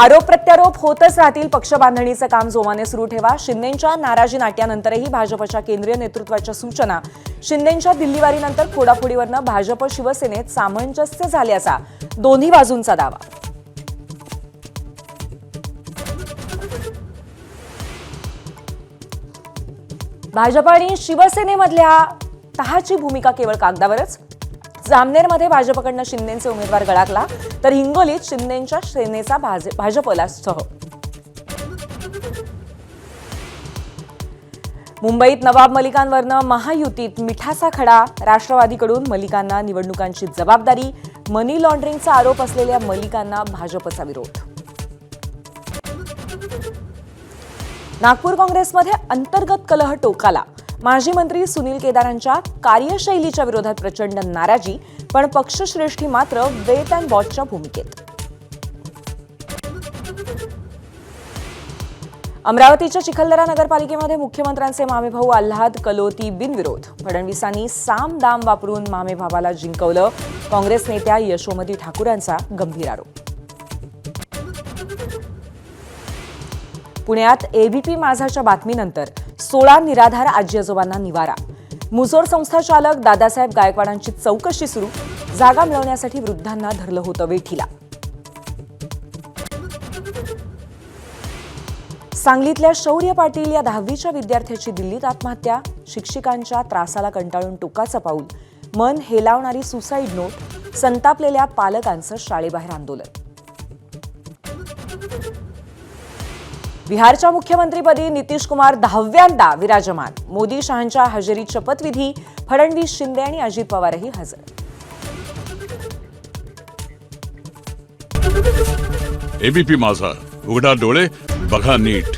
आरोप प्रत्यारोप होतच राहतील. पक्ष बांधणीचं काम जोमाने सुरू ठेवा. शिंदेंच्या नाराजी नाट्यानंतरही भाजपच्या केंद्रीय नेतृत्वाच्या सूचना. शिंदेंच्या दिल्लीवारीनंतर फोडाफोडीवरनं भाजप शिवसेनेत सामंजस्य झाल्याचा दोन्ही बाजूंचा दावा. भाजप आणि शिवसेनेमधल्या तहाची भूमिका केवळ कागदावरच. जामनेरमध्ये भाजपकडनं शिंदेंचे उमेदवार गळाकला, तर हिंगोलीत शिंदेंच्या सेनेचा भाजपला सह. मुंबईत नवाब मलिकांवरनं महायुतीत मिठाचा खडा. राष्ट्रवादीकडून मलिकांना निवडणुकांची जबाबदारी. मनी लॉन्ड्रिंगचा आरोप असलेल्या मलिकांना भाजपचा विरोध. नागपूर काँग्रेसमध्ये अंतर्गत कलह टोकाला. माजी मंत्री सुनील केदारांच्या कार्यशैलीच्या विरोधात प्रचंड नाराजी, पण पक्षश्रेष्ठी मात्र वेट अँड वॉचच्या भूमिकेत. अमरावतीच्या चिखलदरा नगरपालिकेमध्ये मुख्यमंत्र्यांचे मामेभाऊ आल्हाद कलोती बिनविरोध. फडणवीसांनी साम दाम वापरून मामेभावाला जिंकवलं. काँग्रेस नेत्या यशोमती ठाकूरांचा गंभीर आरोप. पुण्यात एबीपी माझाच्या बातमीनंतर 16 निराधार आजी आजोबांना निवारा. मुसोर संस्था चालक दादासाहेब गायकवाडांची चौकशी सुरू. जागा मिळवण्यासाठी वृद्धांना धरलं होतं वेठीला. सांगलीतल्या शौर्य पाटील या 10वीच्या विद्यार्थ्याची दिल्लीत आत्महत्या. शिक्षिकांच्या त्रासाला कंटाळून टोकाचं पाऊल. मन हेलावणारी सुसाईड नोट. संतापलेल्या पालकांचं शाळेबाहेर आंदोलन. बिहारच्या मुख्यमंत्रीपदी नितीश कुमार 10व्यांदा विराजमान. मोदी शहांच्या हजेरीत शपथविधी. फडणवीस, शिंदे आणि अजित पवारही हजर. एबीपी माझा, उघडा डोळे बघा नीट.